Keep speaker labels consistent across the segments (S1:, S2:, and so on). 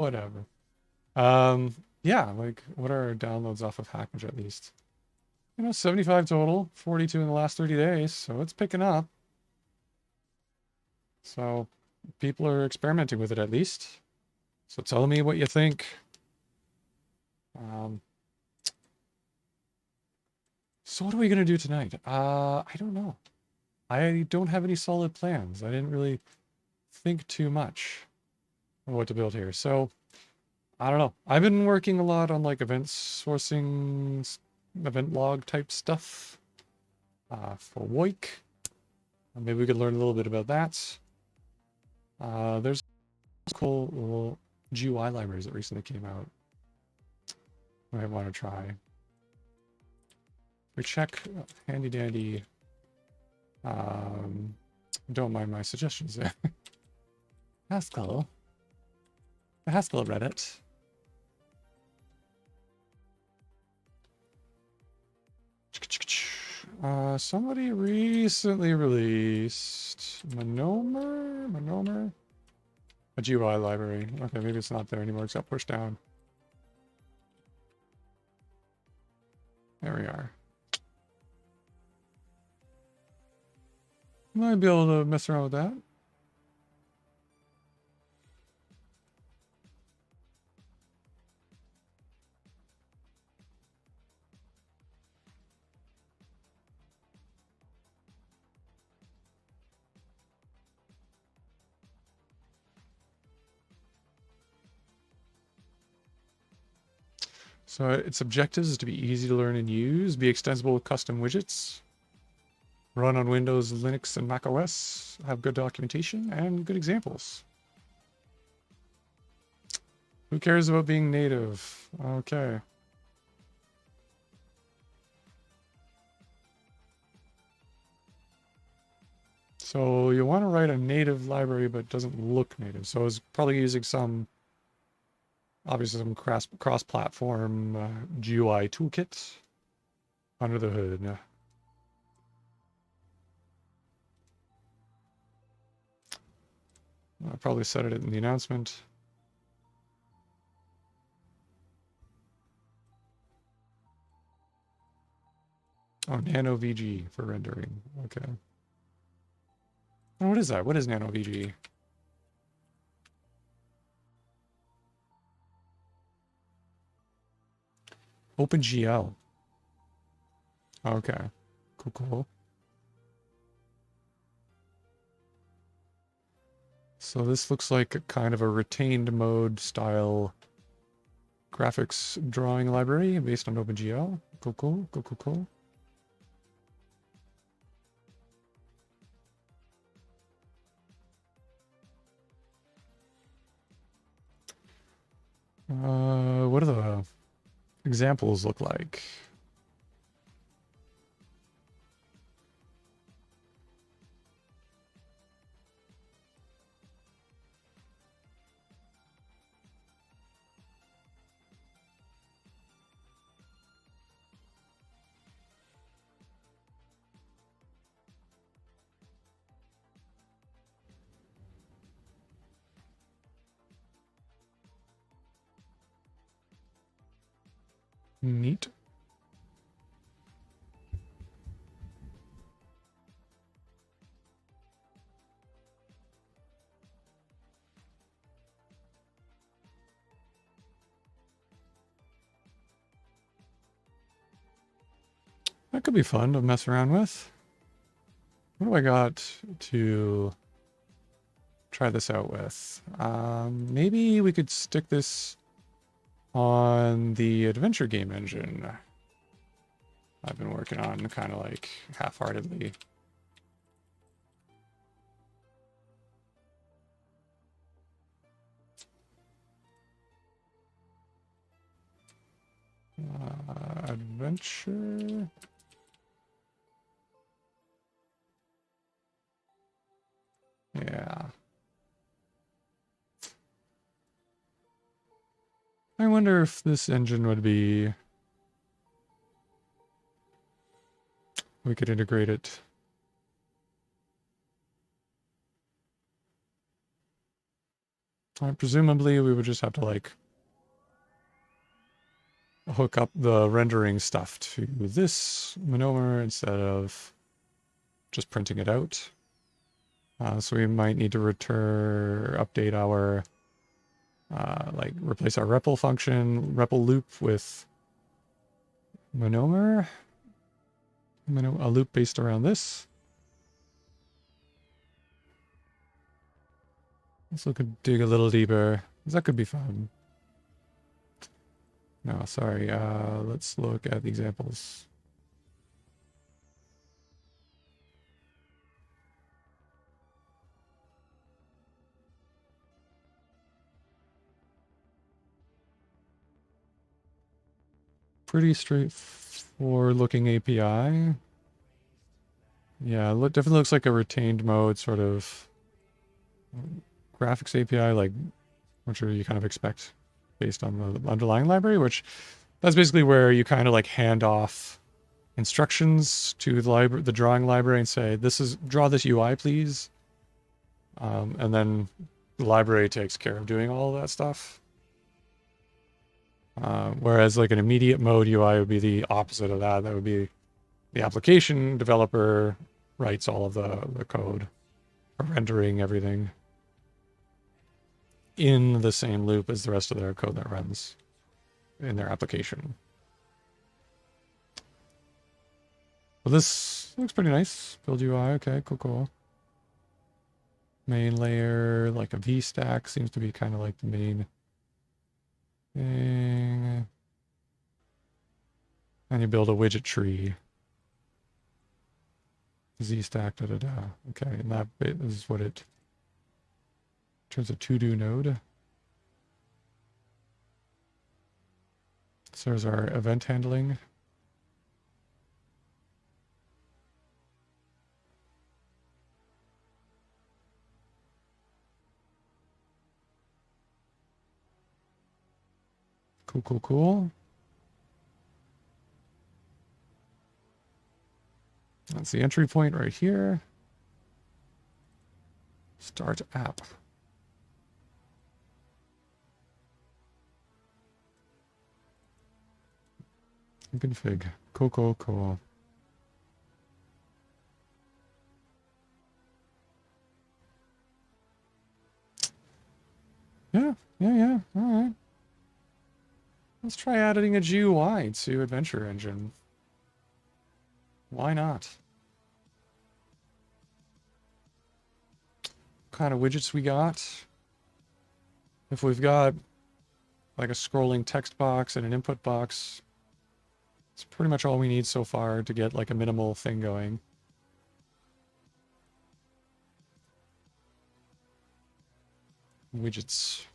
S1: Whatever. Um, yeah, like what are our downloads off of Hackage at least? 75 total, 42 in the last 30 days, so it's picking up. So people are experimenting with it at least. So tell me what you think. Um, so what are we gonna do tonight? I don't know. I don't have any solid plans. I didn't really think too much of what to build here. So I don't know. I've been working a lot on like event sourcing, event log type stuff for Woik. Maybe we could learn a little bit about that. There's cool little GUI libraries that recently came out. I might want to try. We check handy dandy. Um, don't mind my suggestions there. Haskell. The Haskell Reddit. Somebody recently released Monomer? A GUI library. Okay, maybe it's not there anymore. It's got pushed down. There we are. Might be able to mess around with that. So its objectives is to be easy to learn and use, be extensible with custom widgets, run on Windows, Linux, and Mac OS, have good documentation, and good examples. Who cares about being native? Okay. So you want to write a native library, but it doesn't look native. So it's probably using some, obviously some cross-platform GUI toolkit under the hood. I probably said it in the announcement. Oh, Nano VG for rendering. Okay. Oh, what is that? What is Nano VG? OpenGL. Okay. Cool, cool. So this looks like a kind of a retained mode style graphics drawing library based on OpenGL. Cool, cool, cool, cool, cool. What do the examples look like? Neat. That could be fun to mess around with. What do I got to try this out with? Maybe we could stick this on the adventure game engine I've been working on kind of like half-heartedly. Adventure. Yeah. I wonder if this engine would be... We could integrate it. Presumably, we would just have to like hook up the rendering stuff to this monomer instead of just printing it out. So we might need to update our, like replace our REPL function, REPL loop with monomer, a loop based around this. So we could dig a little deeper. That could be fun. No, sorry. Let's look at the examples. Pretty straightforward looking API. Yeah, definitely looks like a retained mode sort of graphics API, like what you kind of expect based on the underlying library, which that's basically where you kind of like hand off instructions to the drawing library and say, draw this UI, please. And then the library takes care of doing all of that stuff. Whereas like an immediate mode UI would be the opposite of that. That would be the application developer writes all of the code for rendering everything in the same loop as the rest of their code that runs in their application. Well, this looks pretty nice. Build UI, okay, cool. Main layer, like a VStack, seems to be kind of like the main thing. And you build a widget tree. ZStack, da-da-da. Okay, and that bit is what it turns a to-do node. So there's our event handling. Cool. That's the entry point right here. Start app. Config. Cool. Yeah. All right. Let's try adding a GUI to Adventure Engine. Why not? What kind of widgets we got? If we've got like a scrolling text box and an input box, it's pretty much all we need so far to get like a minimal thing going. Widgets.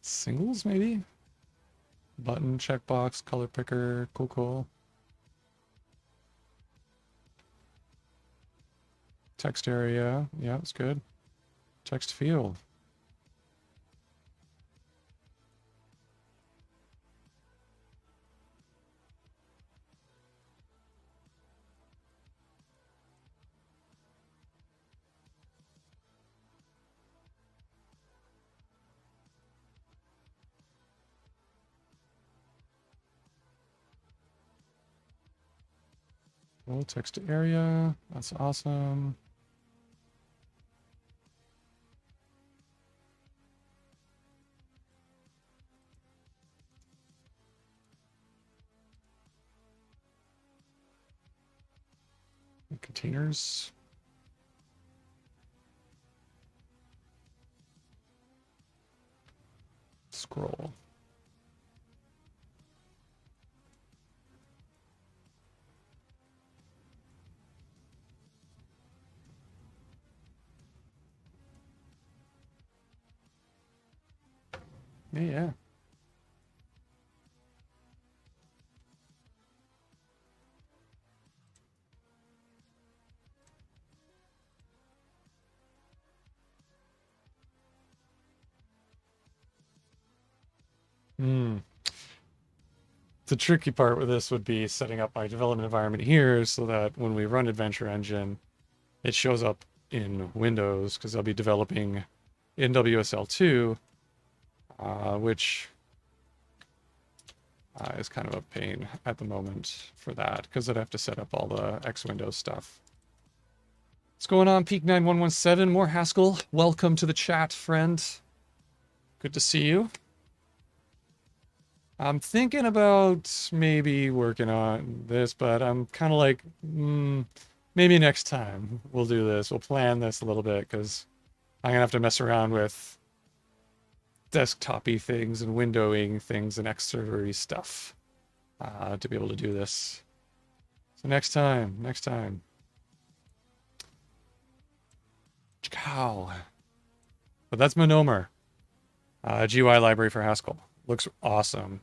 S1: Singles, maybe? Button, checkbox, color picker, cool. Text area, yeah, it's good. Text field. Cool, text area, that's awesome. Containers. Scroll. Yeah. The tricky part with this would be setting up my development environment here so that when we run Adventure Engine, it shows up in Windows because I'll be developing in WSL2, which is kind of a pain at the moment for that because I'd have to set up all the X Windows stuff. What's going on, Peak 9117? More Haskell. Welcome to the chat, friend. Good to see you. I'm thinking about maybe working on this, but I'm kind of like, maybe next time we'll do this. We'll plan this a little bit because I'm gonna have to mess around with desktop-y things and windowing things and X-server-y stuff to be able to do this. So next time. Cow. But that's Monomer, GUI library for Haskell. Looks awesome.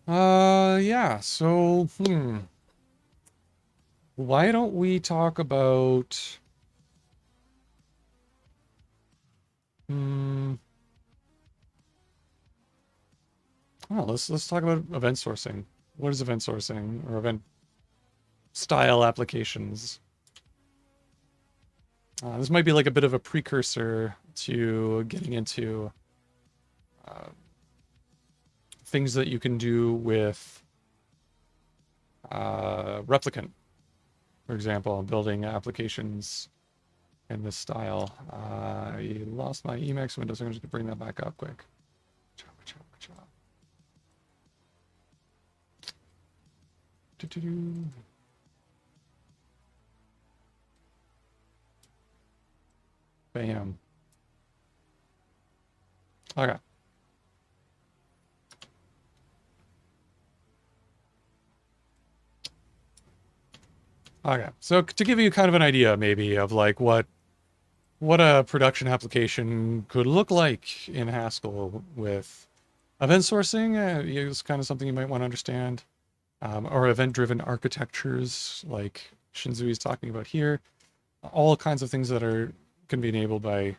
S1: Yeah, so, why don't we talk about, oh, let's talk about event sourcing. What is event sourcing or event style applications? This might be like a bit of a precursor to getting into things that you can do with replicant, for example, building applications in this style. I lost my Emacs window, so I'm just gonna bring that back up quick. Bam. Okay. Okay. So to give you kind of an idea, maybe, of like what a production application could look like in Haskell with event sourcing, is kind of something you might want to understand, or event-driven architectures like Shinzui is talking about here. All kinds of things that can be enabled by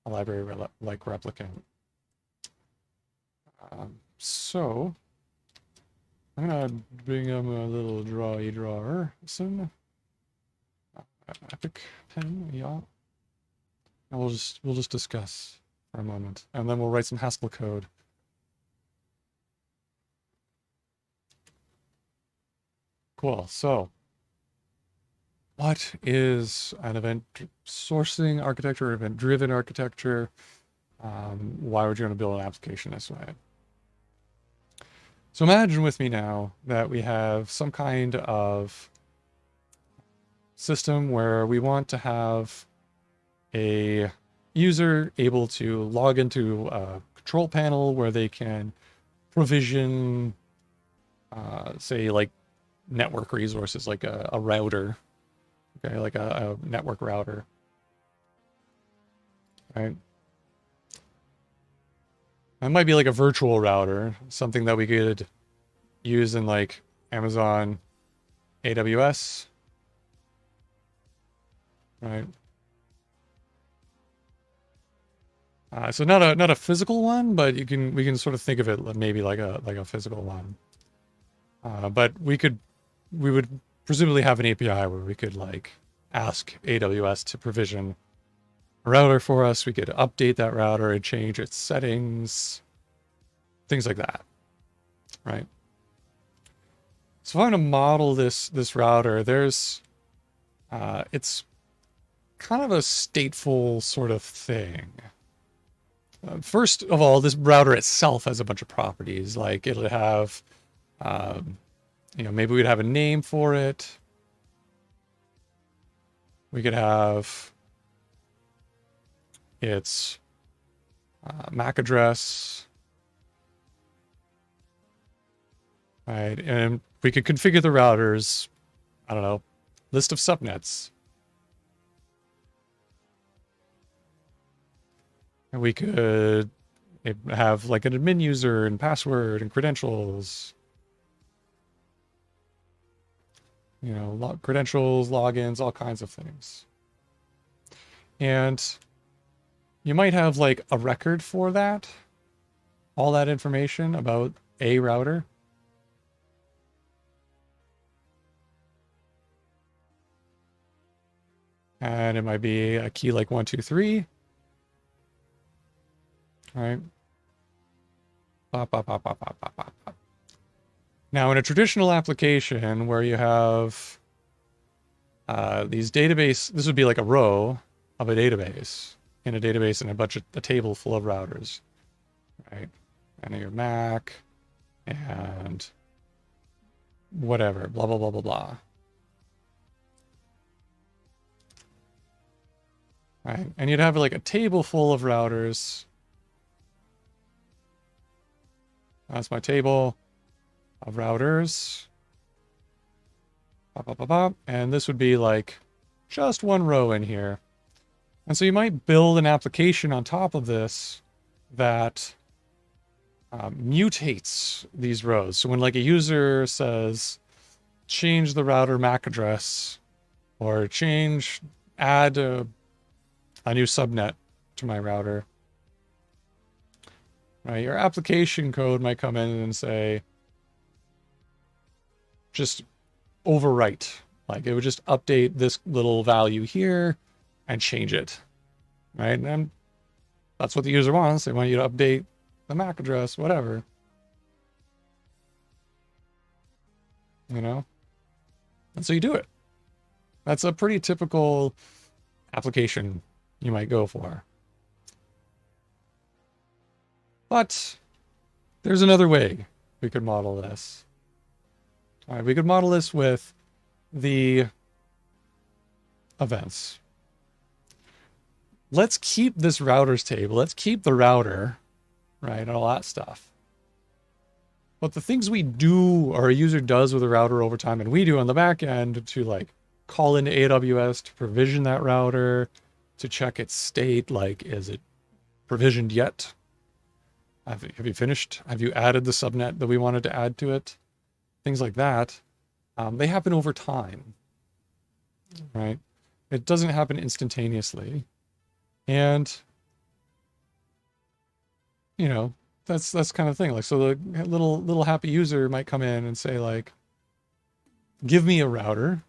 S1: a library like Replicant. So I'm gonna bring him a little drawer soon. Epic pen, yeah. And we'll just discuss for a moment, and then we'll write some Haskell code. Cool. So, what is an event sourcing architecture, event-driven architecture? Why would you want to build an application this way? So imagine with me now that we have some kind of system where we want to have a user able to log into a control panel where they can provision, say, like network resources, like a router, okay, like a network router, right? That might be like a virtual router, something that we could use in like Amazon AWS, right? So not a physical one, but we can sort of think of it maybe like a physical one. But we would presumably have an API where we could like ask AWS to provision a router for us. We could update that router and change its settings, things like that, right? So if I want to model this router, there's it's kind of a stateful sort of thing. First of all, this router itself has a bunch of properties. Like it'll have, maybe we'd have a name for it. We could have its MAC address, right? And we could configure the router's, I don't know, list of subnets. And we could have like an admin user and password and credentials. Credentials, logins, all kinds of things. And you might have like a record for that, all that information about a router. And it might be a key like 1, 2, 3. All right. Pop, pop, pop, pop, pop, pop, pop, pop. Now, in a traditional application where you have these database, this would be like a row of a database in a database and a table full of routers, right? And your MAC and whatever, blah, blah, blah, blah, blah. Right? And you'd have like a table full of routers. That's my table of routers. Bop, bop, bop, bop. And this would be like just one row in here. And so you might build an application on top of this that mutates these rows. So when like a user says, change the router MAC address or add a new subnet to my router, right? Your application code might come in and say, just overwrite. Like it would just update this little value here and change it, right? And that's what the user wants. They want you to update the MAC address, whatever. You know? And so you do it. That's a pretty typical application you might go for. But there's another way we could model this. All right, we could model this with the events. Let's keep this routers table. Let's keep the router, right, and all that stuff. But the things we do or a user does with a router over time, and we do on the back end to like call into AWS to provision that router, to check its state, like is it provisioned yet? Have you finished? Have you added the subnet that we wanted to add to it? Things like that. They happen over time, right? It doesn't happen instantaneously. And, you know, that's kind of thing. Like, so the little happy user might come in and say like, give me a router.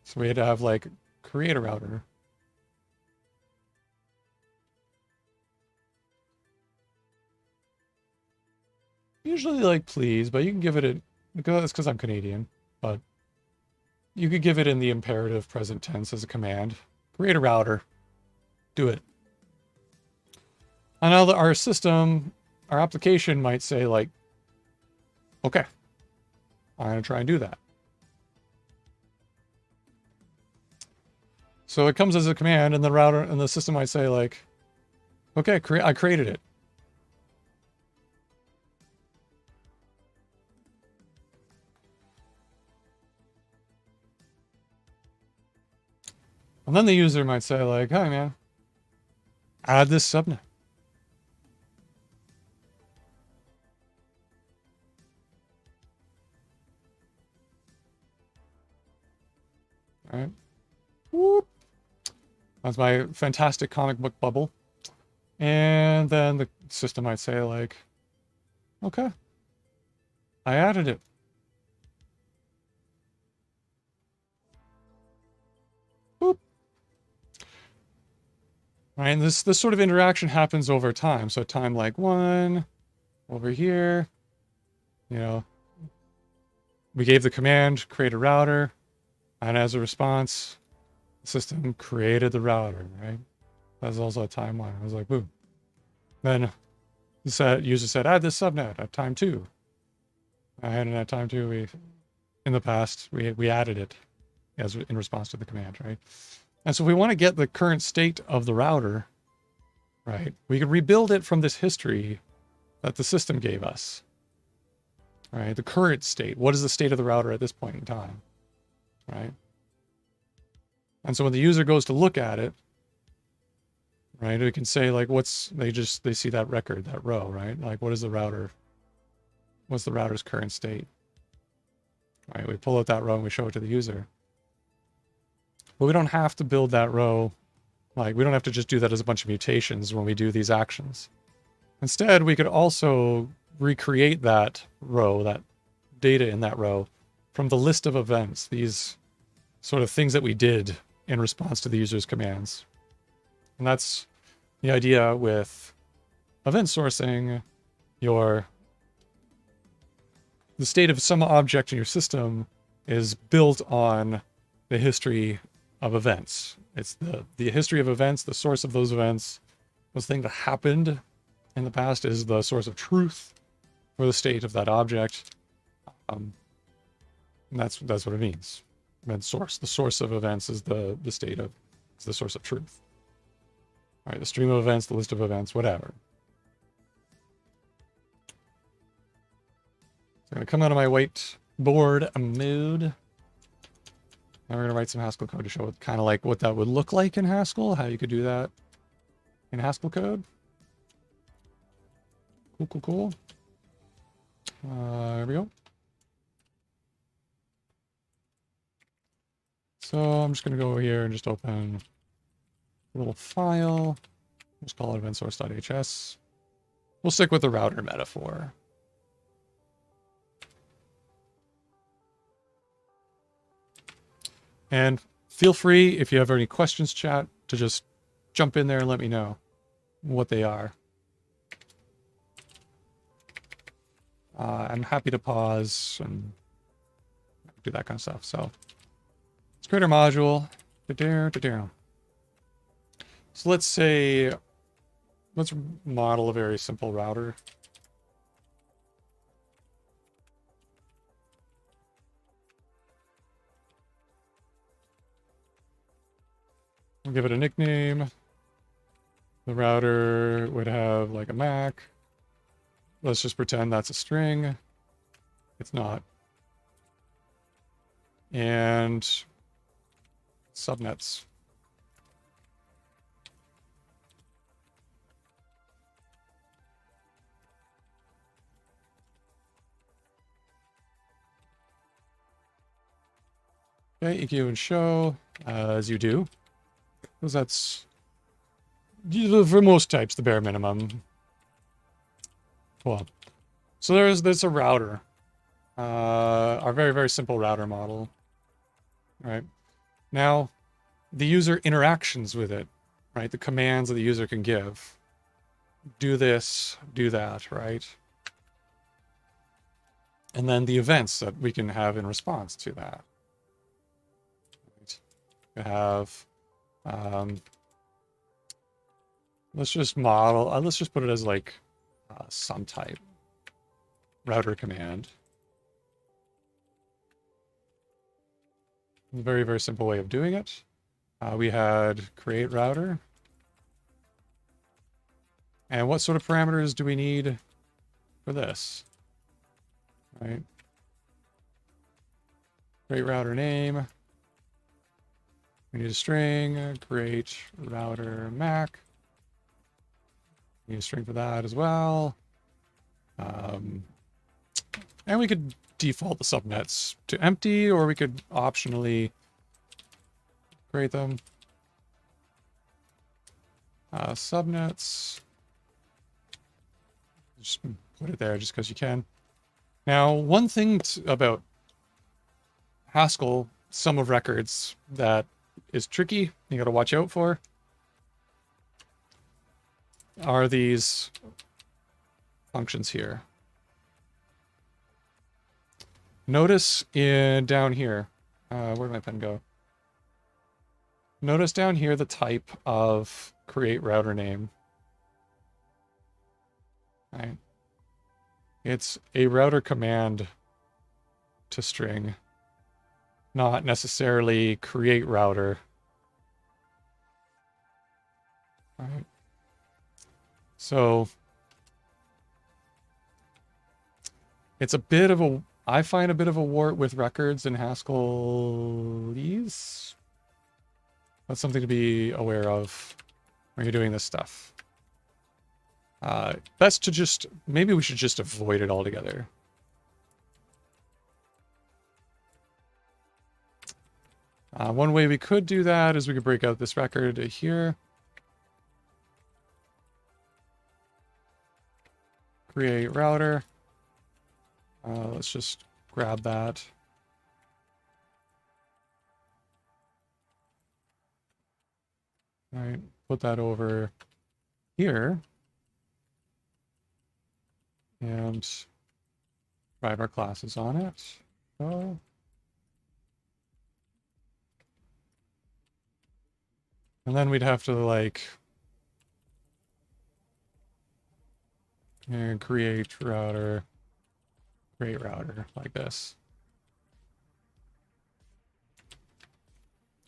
S1: So we had to have like create a router. Usually like please, but you can give it a, it's because I'm Canadian, but you could give it in the imperative present tense as a command. Create a router. Do it. And now our system, our application might say like, okay, I'm going to try and do that. So it comes as a command and the router and the system might say like, okay, I created it. And then the user might say like, hi man, add this subnet. All right. Whoop. That's my fantastic comic book bubble. And then the system might say like, okay, I added it. Boop. Right, and this sort of interaction happens over time. So time like 1, over here, you know, we gave the command, create a router, and as a response, the system created the router, right? That's also a timeline. I was like, boom. Then the user said, add this subnet at time 2. And at time 2, in the past, we added it as in response to the command, right? And so if we want to get the current state of the router, right, we can rebuild it from this history that the system gave us, right? The current state. What is the state of the router at this point in time, right? And so when the user goes to look at it, right, we can say like, they see that record, that row, right? Like, what's the router's current state? Right, we pull out that row and we show it to the user. But we don't have to build that row. Like, we don't have to just do that as a bunch of mutations when we do these actions. Instead, we could also recreate that row, that data in that row, from the list of events, these sort of things that we did in response to the user's commands. And that's the idea with event sourcing. The state of some object in your system is built on the history of events. It's the history of events, the source of those events, those things that happened in the past is the source of truth for the state of that object. And that's what it means. Event source. The source of events is the state of, it's the source of truth. All right, the stream of events, the list of events, whatever. So I'm going to come out of my whiteboard mode. Now we're going to write some Haskell code to show kind of like what that would look like in Haskell, how you could do that in Haskell code. Cool. There we go. So I'm just going to go over here and just open a little file. Just call it eventsource.hs. We'll stick with the router metaphor. And feel free, if you have any questions, chat, to just jump in there and let me know what they are. I'm happy to pause and do that kind of stuff. So let's create our module. So let's model a very simple router. We'll give it a nickname. The router would have like a MAC. Let's just pretend that's a string. It's not. And subnets. Okay, EQ and show, as you do. Because that's, for most types, the bare minimum. Cool. So there's a router. Our very, very simple router model. Right. Now, the user interactions with it, right? The commands that the user can give. Do this, do that, right? And then the events that we can have in response to that. Right. We have, let's just put it as like some type router command. A very, very simple way of doing it. We had create router. And what sort of parameters do we need for this? Right. Create router name. We need a string, create router MAC. We need a string for that as well. And we could default the subnets to empty, or we could optionally create them. Subnets. Just put it there just because you can. Now, one thing about Haskell sum of records that is tricky, you got to watch out for, are these functions here. Notice down here, where did my pen go? Notice down here the type of create router name. Right. It's a router command to string, not necessarily create router. All right. So it's a bit of a, I find a bit of a wart with records in Haskell-ese. That's something to be aware of when you're doing this stuff. Best to just, maybe we should just avoid it altogether. One way we could do that is we could break out this record here. Create router. Let's just grab that. All right, put that over here. And drive our classes on it. So, and then we'd have to like create router, create router like this.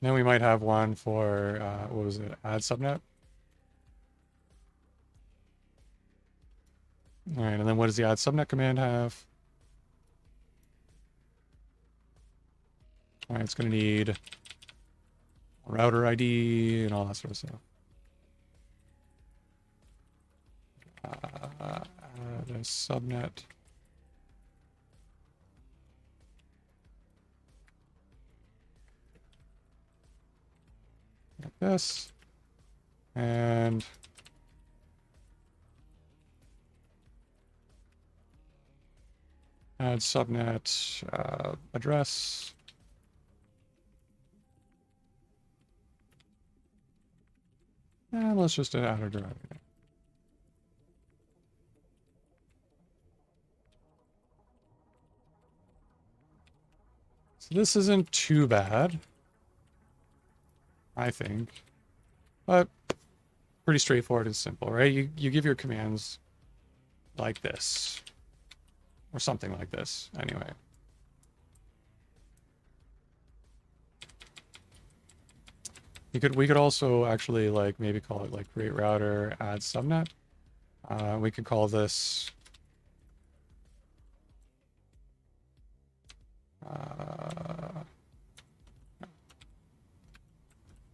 S1: Then we might have one for, what was it, add subnet? All right, and then what does the add subnet command have? All right, it's going to need router ID and all that sort of stuff. Add a subnet. Like this. And add subnet address. And let's just add a directory. So this isn't too bad, I think, but pretty straightforward and simple, right? You give your commands like this, or something like this, anyway. We could also actually like maybe call it like create router add subnet. We could call this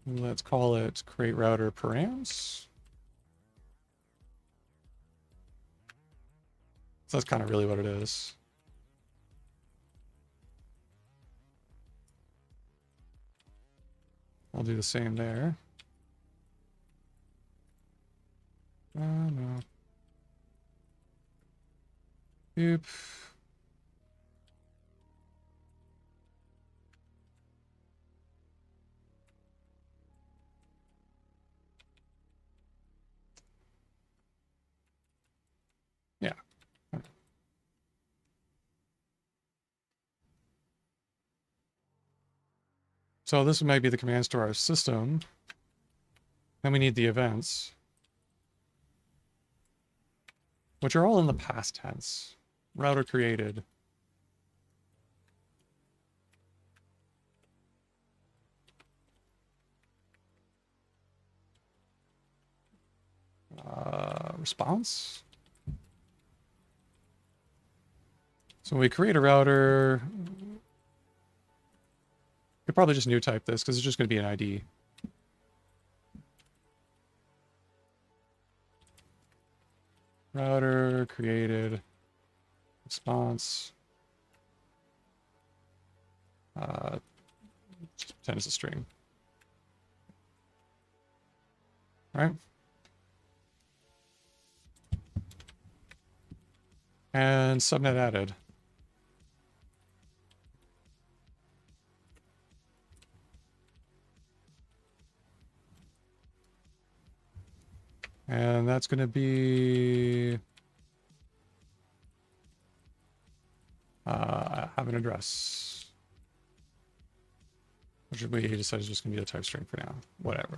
S1: let's call it create router params. So that's kind of really what it is. I'll do the same there. No. Oop. Yeah. So this might be the commands to our system. Then we need the events, which are all in the past tense. Router created. Response. So when we create a router, could probably just new type this because it's just going to be an ID. Router created response. Just pretend it's a string. All right. And subnet added. And that's going to be have an address, which we decided is just going to be a type string for now. Whatever.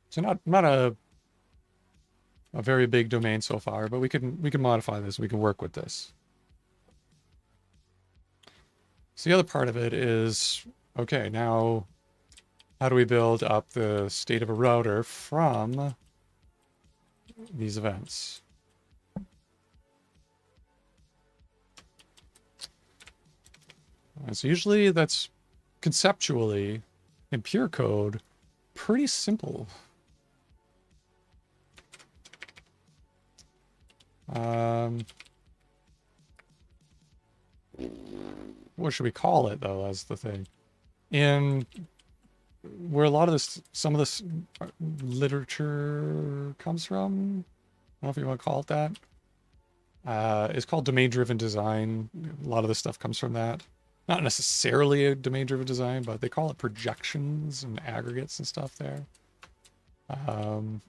S1: So not a very big domain so far, but we can modify this. We can work with this. So the other part of it is, okay, now how do we build up the state of a router from these events? And so usually that's conceptually in pure code pretty simple. What should we call it though? That's the thing. In where a lot of this, some of this literature comes from, I don't know if you want to call it that. It's called domain-driven design. A lot of this stuff comes from that. Not necessarily a domain-driven design, but they call it projections and aggregates and stuff there. I'm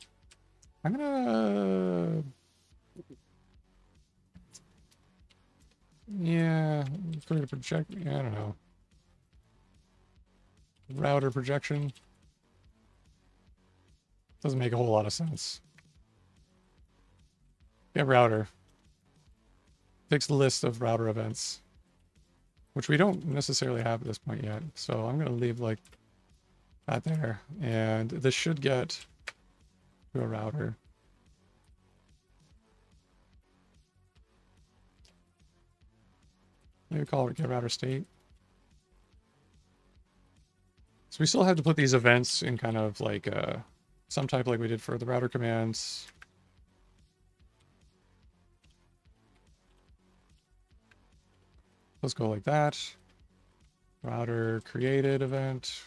S1: gonna... Yeah, create a project... Yeah, I don't know. Router projection. Doesn't make a whole lot of sense. Get router. Takes the list of router events, which we don't necessarily have at this point yet. So I'm going to leave like that there. And this should get to a router. Maybe call it get router state. So we still have to put these events in kind of like some type like we did for the router commands. Let's go like that. Router created event.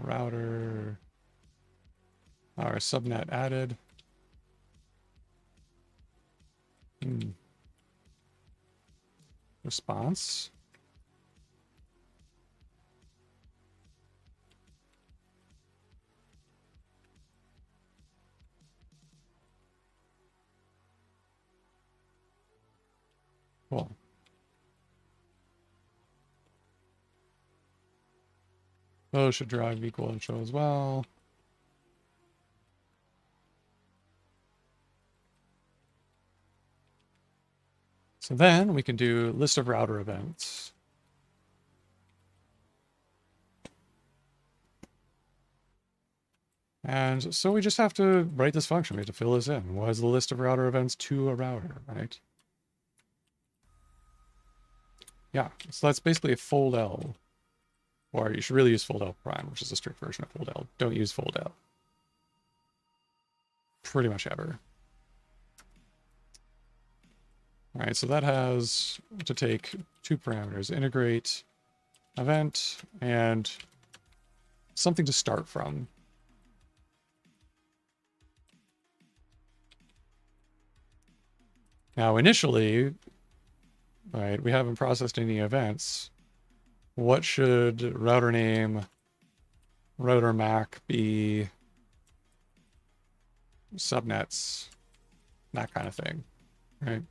S1: Router. Our subnet added. Response. Cool. Those should drive equal and show as well. So then we can do list of router events. And so we just have to write this function. We have to fill this in. What is the list of router events to a router, right? Yeah, so that's basically a fold L. Or you should really use fold L prime, which is a strict version of fold L. Don't use fold L. Pretty much ever. All right, so that has to take two parameters, integrate event and something to start from. Now, initially, right, we haven't processed any events. What should router name, router MAC be, subnets, that kind of thing, right?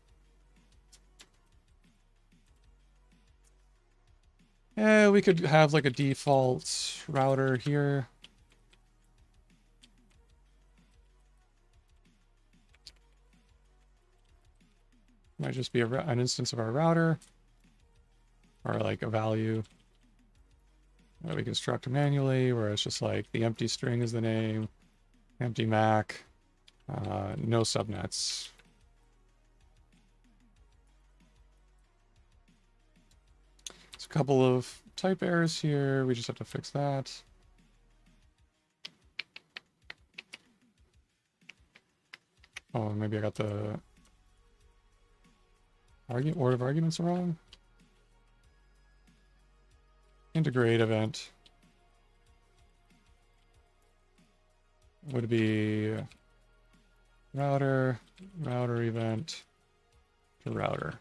S1: Yeah, we could have like a default router here. Might just be an instance of our router, or like a value that we construct manually, where it's just like the empty string is the name, empty MAC, no subnets. There's a couple of type errors here. We just have to fix that. Oh, maybe I got the order of arguments wrong. Integrate event would be router event to router.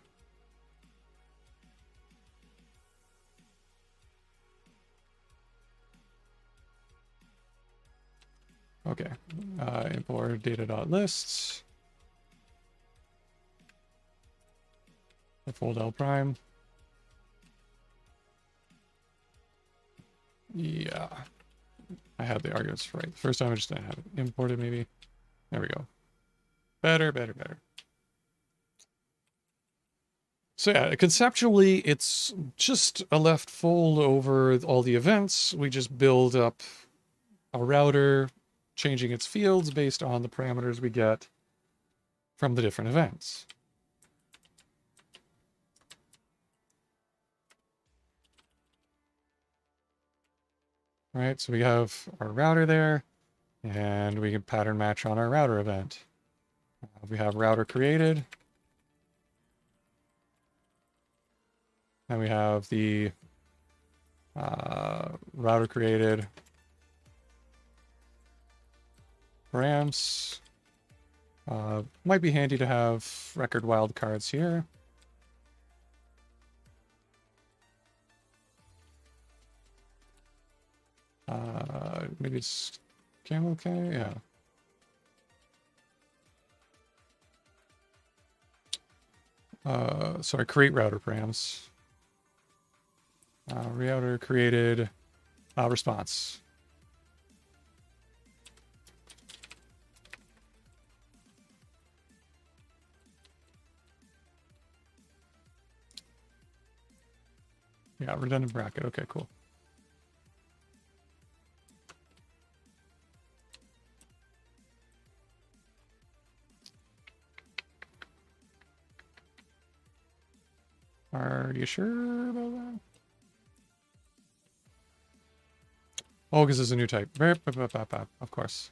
S1: Okay, import data.lists. The fold L prime. Yeah, I had the arguments right. The first time I just didn't have it imported, maybe. There we go. Better. So yeah, conceptually, it's just a left fold over all the events. We just build up a router, changing its fields based on the parameters we get from the different events. Right, so we have our router there, and we can pattern match on our router event. We have router created, and we have the router created params Might be handy to have record wildcards here. Maybe it's camel K, yeah. Sorry, create router params. Router created response. Yeah, redundant bracket. Okay, cool. Are you sure about that? Oh, because it's a new type. Of course.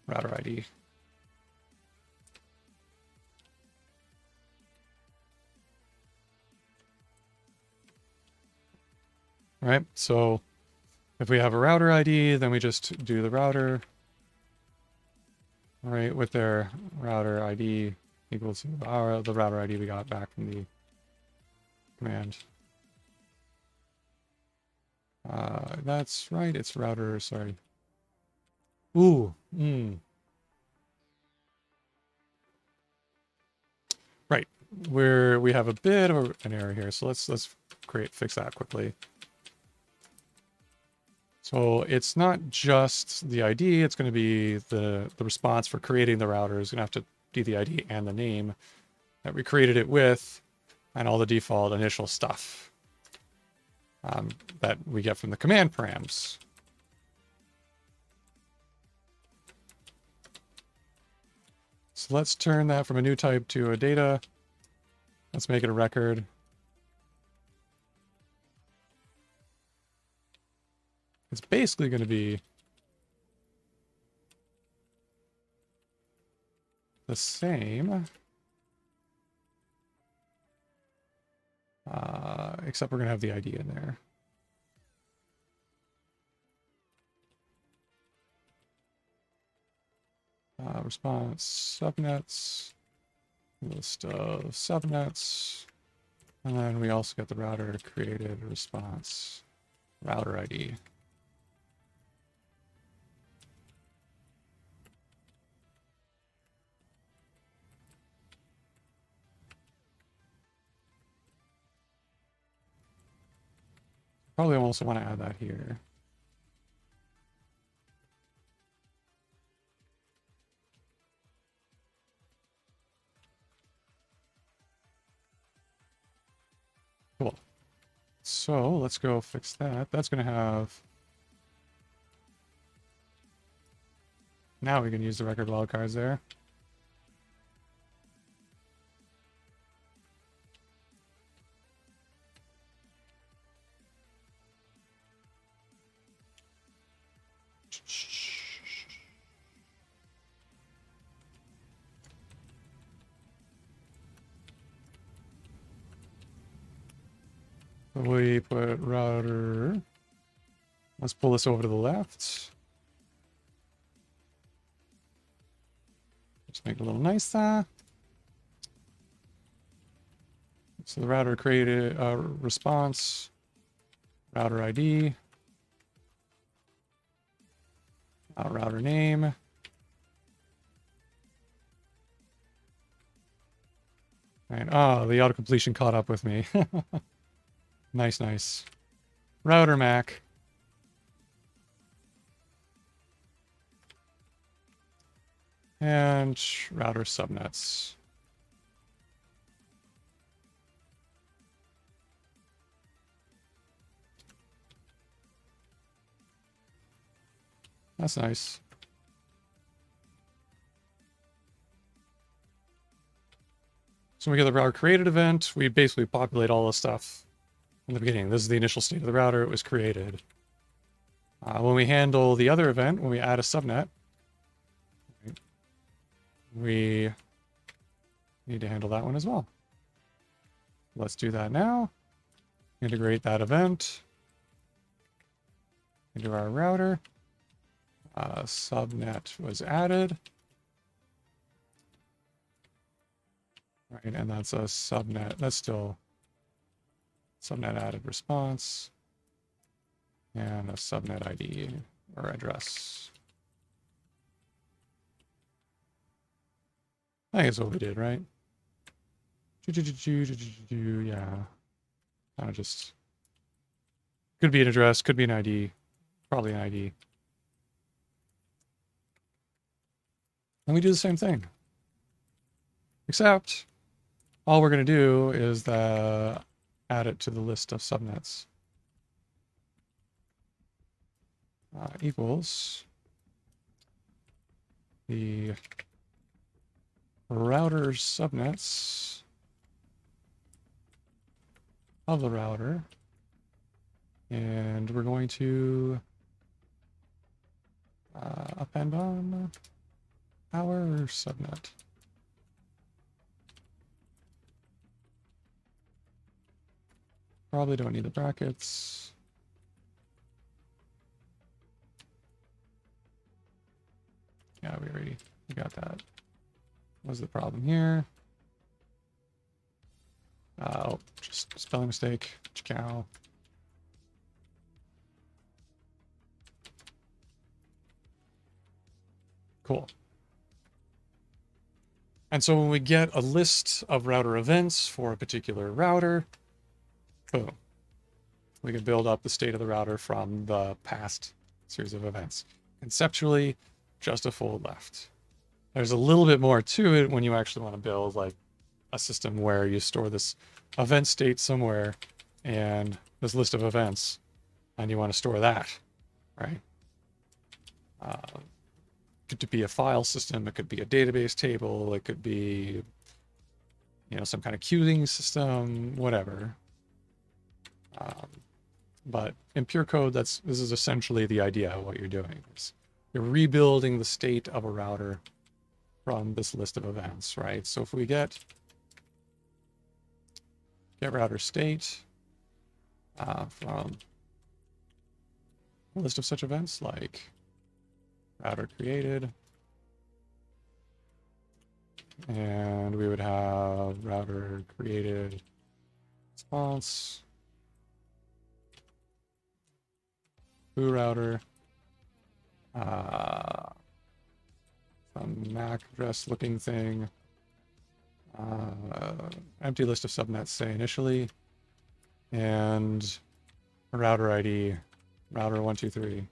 S1: Router ID. Right, so if we have a router ID, then we just do the router, right, with their router ID equals the router ID we got back from the command. That's right, it's router, sorry. Ooh, Right, we have a bit of an error here, so let's fix that quickly. So it's not just the ID, it's going to be the response for creating the router is going to have to be the ID and the name that we created it with, and all the default initial stuff that we get from the command params. So let's turn that from a new type to a data. Let's make it a record. It's basically going to be the same, except we're going to have the ID in there. Response subnets, list of subnets, and then we also get the router created response router ID. Probably also want to add that here. Cool. So let's go fix that. That's going to have... Now we can use the record wildcards there. We put router. Let's pull this over to the left. Just make it a little nicer. So the router created a response, router ID, router name. And oh, the auto-completion caught up with me. Nice, nice. Router Mac. And router subnets. That's nice. So when we get the router created event, we basically populate all the stuff in the beginning. This is the initial state of the router. It was created. When we handle the other event, when we add a subnet, we need to handle that one as well. Let's do that now. Integrate that event into our router. subnet was added. Right, and that's a subnet. That's still subnet added response. And a subnet ID or address. I think that's what we did, right? Yeah. Kind of just... Could be an address, could be an ID. Probably an ID. And we do the same thing. Except, all we're going to do is add it to the list of subnets. Equals the router subnets of the router. And we're going to append on our subnet. Probably don't need the brackets. Yeah, we got that. What's the problem here? Oh, just spelling mistake. Cow. Cool. And so when we get a list of router events for a particular router, boom, we can build up the state of the router from the past series of events. Conceptually, just a fold left. There's a little bit more to it when you actually want to build like a system where you store this event state somewhere and this list of events, and you want to store that, right? Could be a file system, it could be a database table, it could be, you know, some kind of queuing system, whatever. But in pure code, this is essentially the idea of what you're doing. You're rebuilding the state of a router from this list of events, right? So if we get router state from a list of such events like router created, and we would have router created response, foo router, some MAC address looking thing, empty list of subnets, say initially, and a router ID, router 123.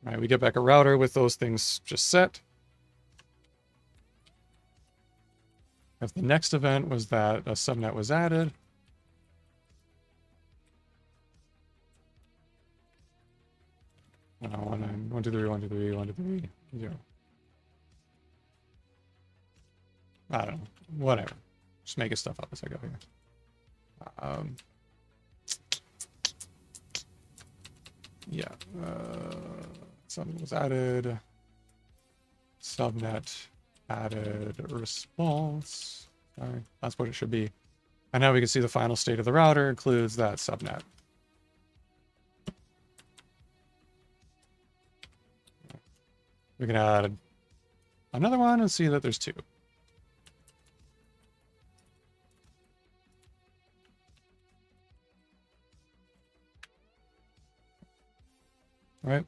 S1: All right, we get back a router with those things just set. If the next event was that a subnet was added, I don't know, 0. I don't know, whatever. Just making stuff up as I go here. Yeah, something was added. Subnet added response. Sorry, that's what it should be. And now we can see the final state of the router includes that subnet. We can add another one and see that there's two. All right.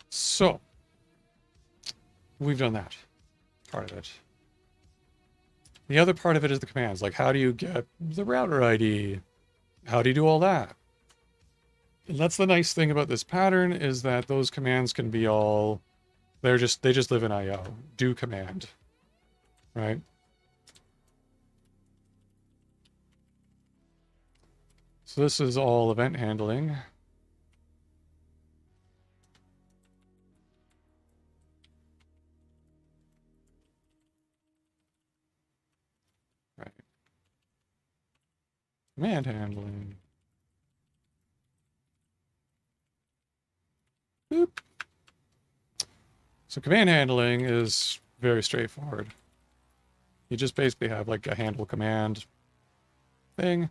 S1: So we've done that part of it. The other part of it is the commands. Like, how do you get the router ID? How do you do all that? And that's the nice thing about this pattern, is that those commands can be all, they just live in IO. Do command, right? So this is all event handling. Right. Command handling. Boop. So command handling is very straightforward. You just basically have like a handle command, thing.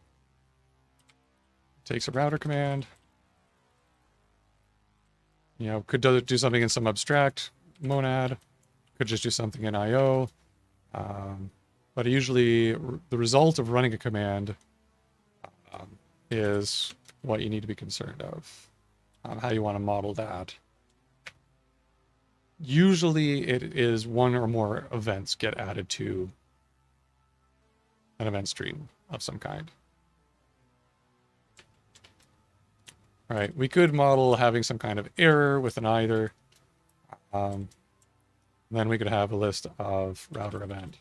S1: Takes a router command. You know, could do something in some abstract monad. Could just do something in I/O. But usually the result of running a command is what you need to be concerned of. How you want to model that. Usually it is one or more events get added to an event stream of some kind. All right, we could model having some kind of error with an either. Then we could have a list of router event.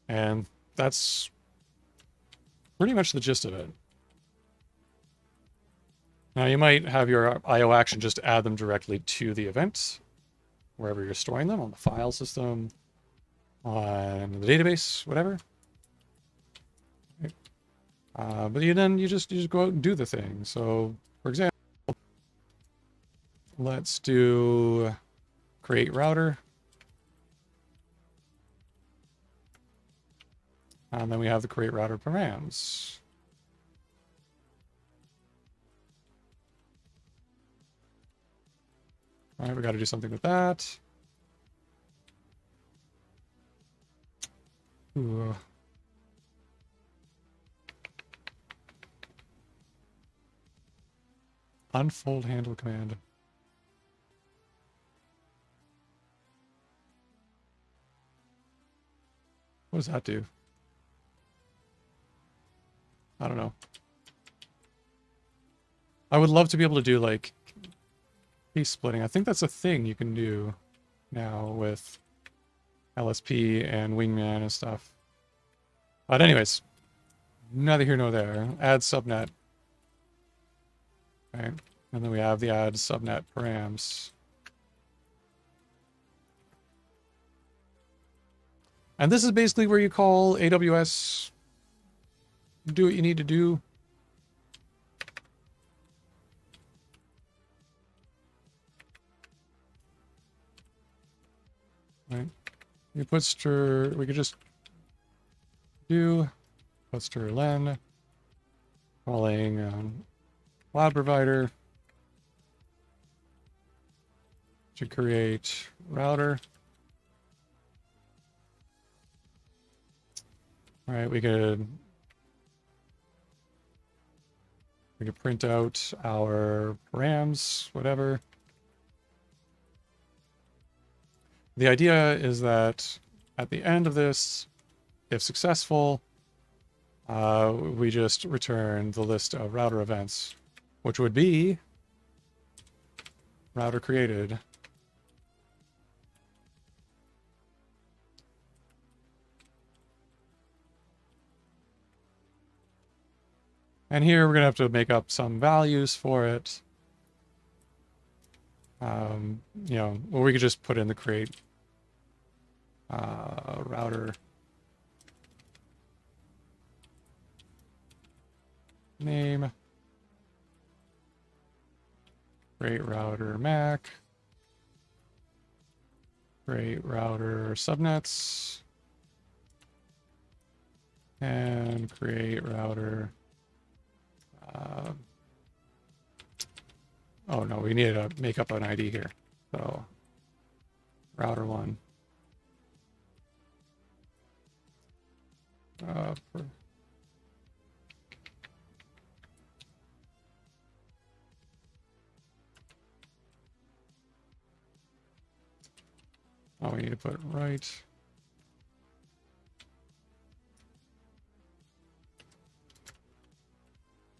S1: And that's pretty much the gist of it. Now you might have your IO action just add them directly to the event, wherever you're storing them, on the file system, on the database, whatever. But then you just go out and do the thing. So, for example, let's do create router. And then we have the create router params. All right, we got to do something with that. Ooh. Unfold handle command. What does that do? I don't know. I would love to be able to do like case splitting. I think that's a thing you can do now with LSP and Wingman and stuff. But anyways, neither here nor there. Add subnet. Okay. And then we have the add subnet params. And this is basically where you call AWS, do what you need to do. Right. You put str, we could just do put str len, calling cloud provider to create router. All right, we could print out our params, whatever. The idea is that at the end of this, if successful, we just return the list of router events, which would be router created. And here we're going to have to make up some values for it. You know, or we could just put in the create router name, create router MAC, create router subnets, and create router. Oh no, we need to make up an ID here. So router one. Oh, we need to put it right.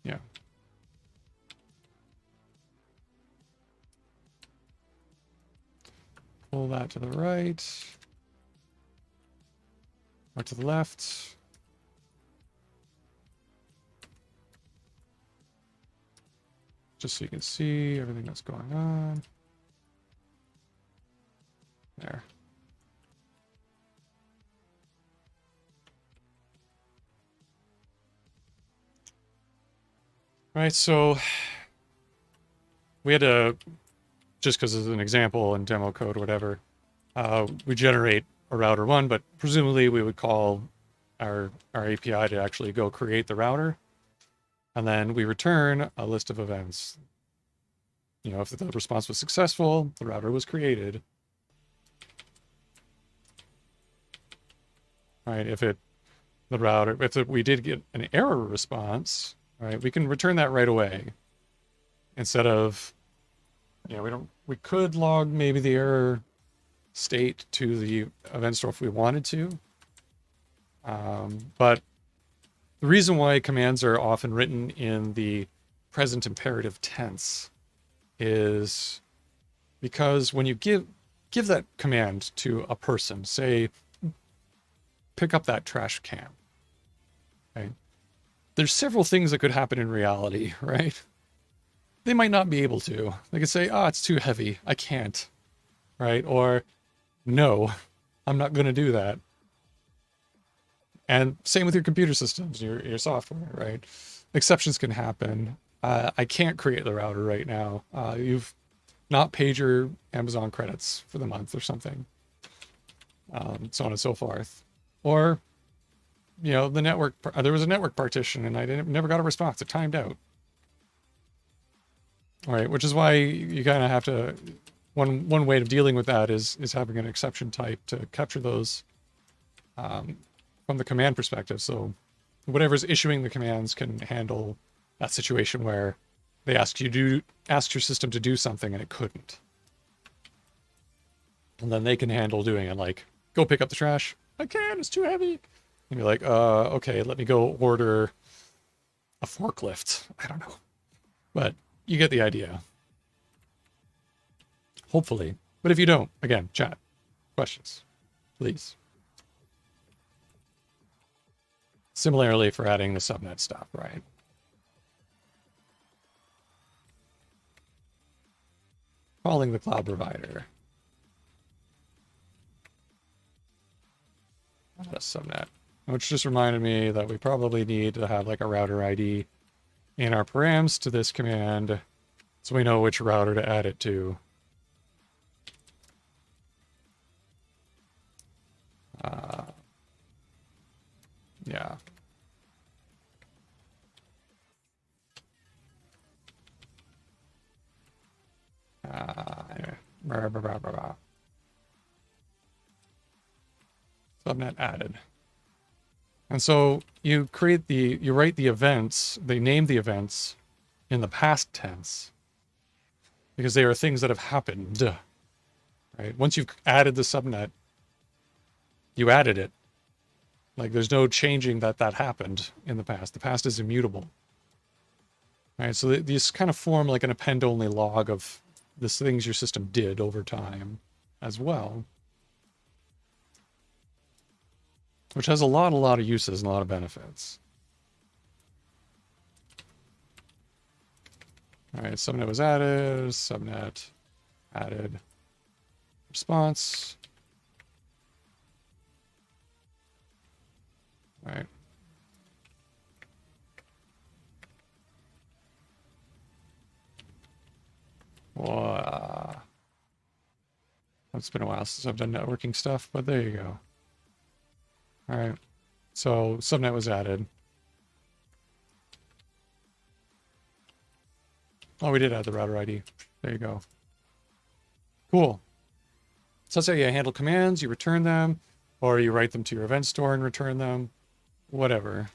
S1: Yeah. Pull that to the right. Or to the left. Just so you can see everything that's going on. There. All right, so we had to just because it's an example in demo code or whatever, we generate a router 1, but presumably we would call our API to actually go create the router. And then we return a list of events. You know, if the response was successful, the router was created. Right? If we did get an error response, right, we can return that right away. Instead of, you know, we could log maybe the error state to the event store if we wanted to. But the reason why commands are often written in the present imperative tense is because when you give that command to a person, say, pick up that trash can, right? There's several things that could happen in reality, right? They might not be able to. They could say, it's too heavy. I can't, right? Or, no, I'm not going to do that. And same with your computer systems, your software, right? Exceptions can happen. I can't create the router right now. You've not paid your Amazon credits for the month or something. So on and so forth. Or, you know, there was a network partition and I never got a response. It timed out. All right, which is why you kind of have to, one way of dealing with that is having an exception type to capture those from the command perspective. So whatever's issuing the commands can handle that situation where they ask your system to do something and it couldn't. And then they can handle doing it, like, go pick up the trash. I can't, it's too heavy. And you're like, okay, let me go order a forklift. I don't know. But you get the idea. Hopefully. But if you don't, again, chat. Questions. Please. Similarly for adding the subnet stuff, right? Calling the cloud provider. A subnet. Which just reminded me that we probably need to have like a router ID in our params to this command so we know which router to add it to. Yeah. Anyway. Subnet added. And so you write the events, they name the events in the past tense because they are things that have happened, right? Once you've added the subnet, you added it. Like there's no changing that happened in the past. The past is immutable. Right? So these kind of form like an append-only log of the things your system did over time as well. Which has a lot of uses and a lot of benefits. All right, subnet was added, subnet added, response. All right. Well, it's been a while since I've done networking stuff, but there you go. All right, so subnet was added. Oh, we did add the router ID. There you go. Cool. So that's how you handle commands. You return them, or you write them to your event store and return them, whatever.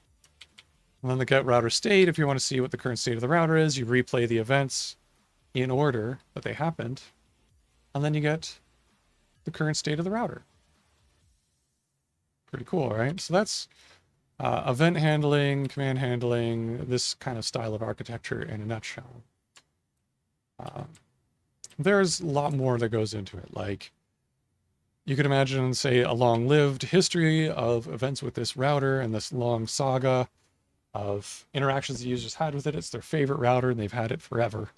S1: And then the get router state, if you want to see what the current state of the router is, you replay the events in order that they happened, and then you get the current state of the router. Pretty cool, right? So that's event handling, command handling, this kind of style of architecture in a nutshell. There's a lot more that goes into it. Like, you could imagine, say, a long-lived history of events with this router and this long saga of interactions the users had with it. It's their favorite router, and they've had it forever.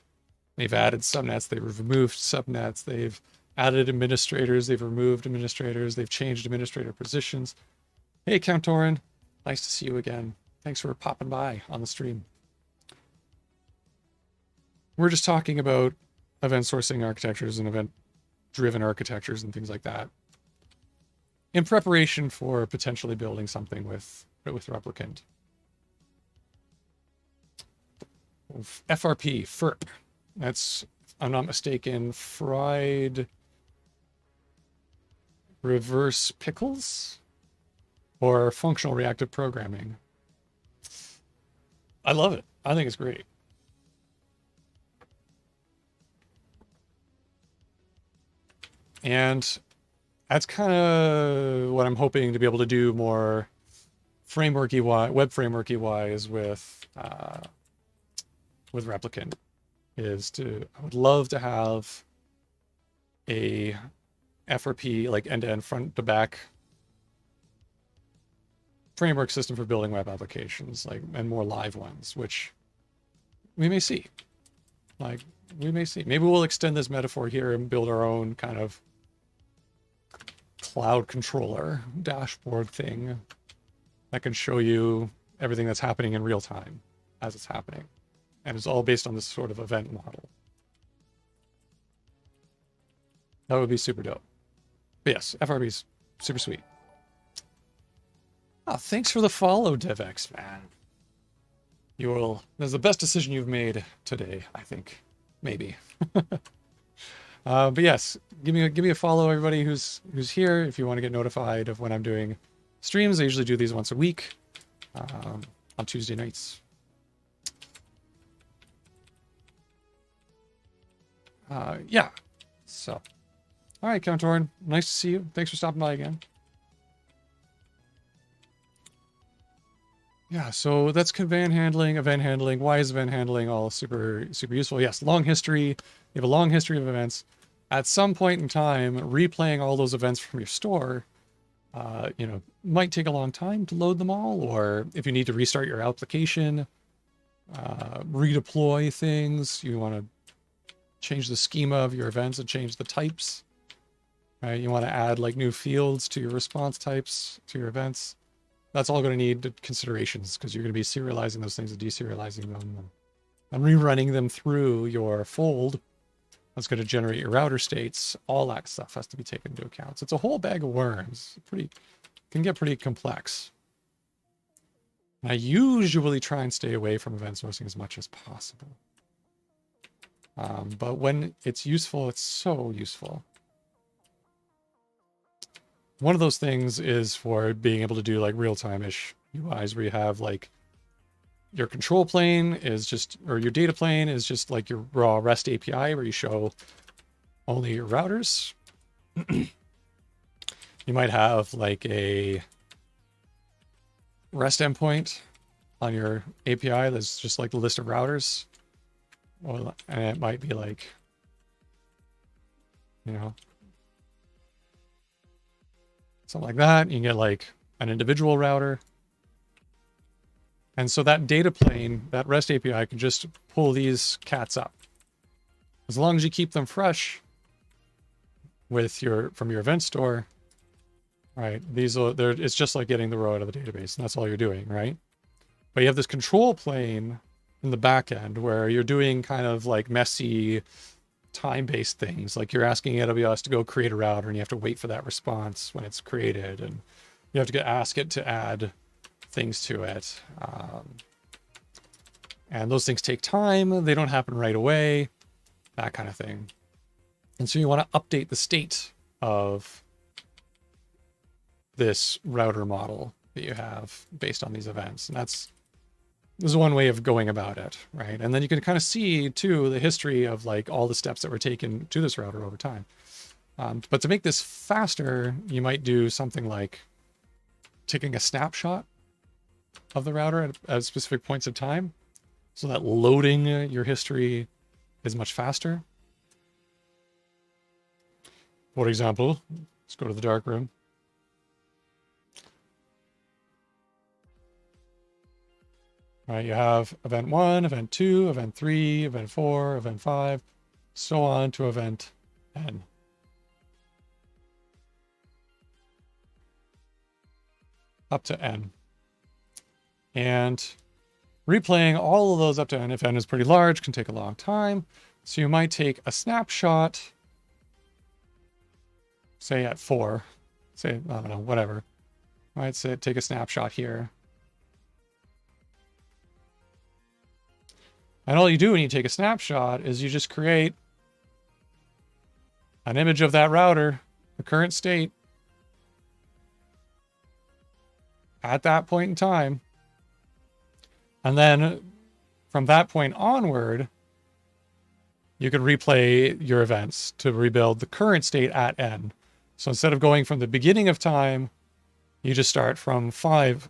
S1: They've added subnets, they've removed subnets, they've added administrators, they've removed administrators, they've changed administrator positions. Hey, Counttorin, nice to see you again. Thanks for popping by on the stream. We're just talking about event sourcing architectures and event-driven architectures and things like that in preparation for potentially building something with replicant. FRP, FERP. That's, if I'm not mistaken, fried reverse pickles or functional reactive programming. I love it. I think it's great. And that's kind of what I'm hoping to be able to do more frameworky web frameworky wise with replicant. I would love to have a FRP, like end-to-end front to back framework system for building web applications, like, and more live ones, which we may see. Maybe we'll extend this metaphor here and build our own kind of cloud controller dashboard thing that can show you everything that's happening in real time as it's happening. And it's all based on this sort of event model. That would be super dope. But yes, FRB's super sweet. Oh, thanks for the follow, DevX, man. That's the best decision you've made today, I think. Maybe. But yes, give me a follow, everybody who's here, if you want to get notified of when I'm doing streams. I usually do these once a week on Tuesday nights. Yeah. So, all right, Count-Torn, nice to see you. Thanks for stopping by again. Yeah, so that's event handling. Why is event handling all super useful? Yes, long history. You have a long history of events. At some point in time, replaying all those events from your store, might take a long time to load them all, or if you need to restart your application, redeploy things, you want to change the schema of your events and change the types, right? You want to add like new fields to your response types to your events. That's all going to need considerations because you're going to be serializing those things and deserializing them and rerunning them through your fold. That's going to generate your router states. All that stuff has to be taken into account. So it's a whole bag of worms. Can get pretty complex. And I usually try and stay away from event sourcing as much as possible. But when it's useful, it's so useful. One of those things is for being able to do like real-time-ish UIs where you have like your control plane is just, or your data plane is just like your raw REST API where you show only your routers. You might have like a REST endpoint on your API that's just like the list of routers. And it might be like, something like that. You can get like an individual router. And so that data plane, that REST API can just pull these cats up. As long as you keep them fresh from your event store, right? It's just like getting the row out of the database, and that's all you're doing, right? But you have this control plane in the back end where you're doing kind of like messy time-based things. Like you're asking AWS to go create a router and you have to wait for that response when it's created. And you have to ask it to add things to it. And those things take time. They don't happen right away, that kind of thing. And so you want to update the state of this router model that you have based on these events. And this is one way of going about it, right? And then you can kind of see, too, the history of like all the steps that were taken to this router over time. But to make this faster, you might do something like taking a snapshot of the router at specific points of time so that loading your history is much faster. For example, let's go to the dark room. Right, you have event 1, event 2, event 3, event 4, event 5, so on to event n. Up to n. And replaying all of those up to n, if n is pretty large, can take a long time. So you might take a snapshot, say at 4, say, I don't know, whatever. Right, so take a snapshot here. And all you do when you take a snapshot is you just create an image of that router, the current state, at that point in time. And then from that point onward, you can replay your events to rebuild the current state at n. So instead of going from the beginning of time, you just start from 5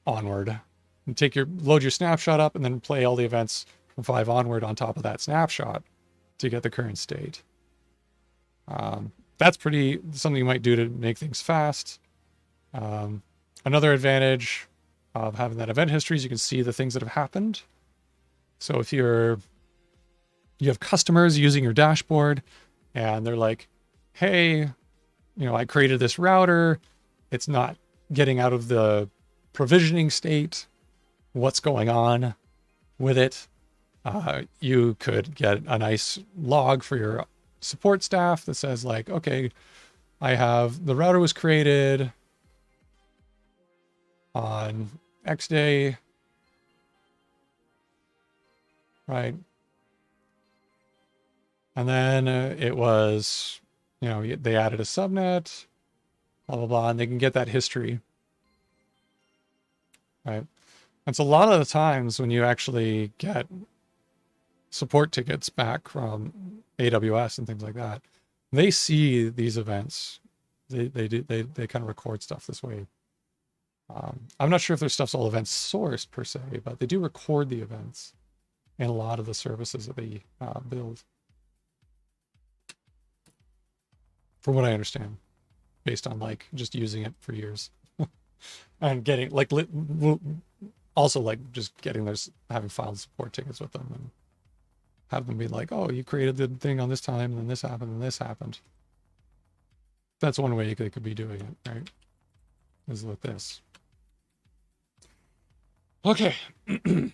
S1: onward. And load your snapshot up and then play all the events from 5 onward on top of that snapshot to get the current state. That's something you might do to make things fast. Another advantage of having that event history is you can see the things that have happened. So if you have customers using your dashboard and they're like, hey, I created this router. It's not getting out of the provisioning state. What's going on with it? You could get a nice log for your support staff that says like, okay, the router was created on X day, right? And then it was, they added a subnet, blah, blah, blah, and they can get that history, right? And so a lot of the times when you actually get support tickets back from AWS and things like that, they see these events. They kind of record stuff this way. I'm not sure if their stuff's all event sourced per se, but they do record the events in a lot of the services that they build. From what I understand, based on like just using it for years and getting like also like just having filed support tickets with them and have them be like, oh, you created the thing on this time and then this happened and this happened. That's one way they could be doing it, right? Is with this. Okay. I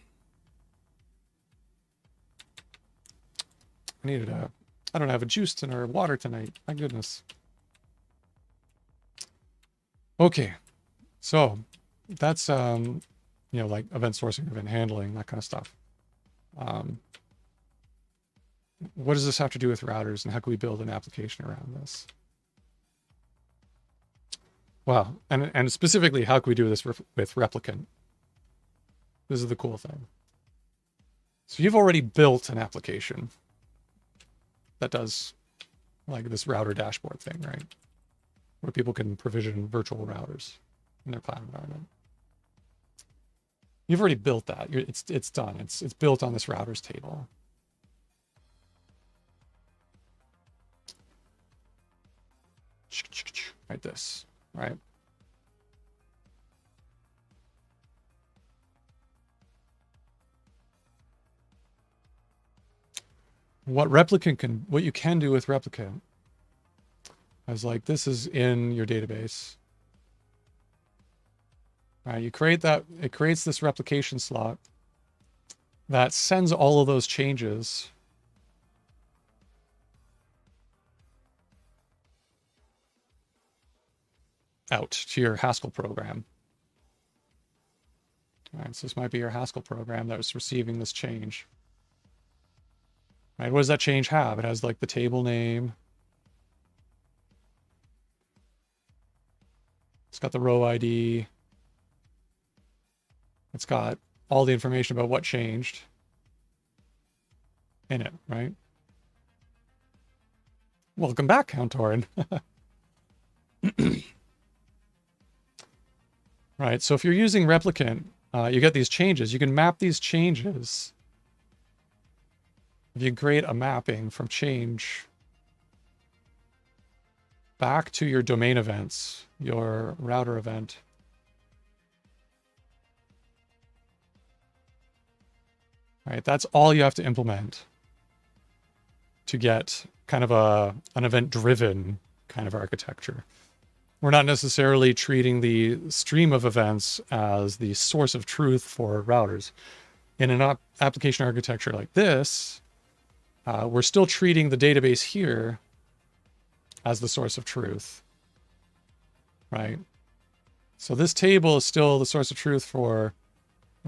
S1: don't have a juice or water tonight. My goodness. Okay. So that's, like event sourcing, event handling, that kind of stuff. What does this have to do with routers and how can we build an application around this? Well, and specifically, how can we do this with Replicant? This is the cool thing. So you've already built an application that does like this router dashboard thing, right? Where people can provision virtual routers in their cloud environment. You've already built that. It's done. It's built on this routers table. Like this, right? What you can do with Replicant is like, this is in your database. Right, you create that, it creates this replication slot that sends all of those changes out to your Haskell program. All right, so this might be your Haskell program that was receiving this change. Right, what does that change have? It has like the table name. It's got the row ID. It's got all the information about what changed in it, right? Welcome back, Countorin. Right, so if you're using Replicant, you get these changes. You can map these changes. If you create a mapping from change back to your domain events, your router event, right, that's all you have to implement to get kind of an event-driven kind of architecture. We're not necessarily treating the stream of events as the source of truth for routers. In an application architecture like this, we're still treating the database here as the source of truth, right? So this table is still the source of truth for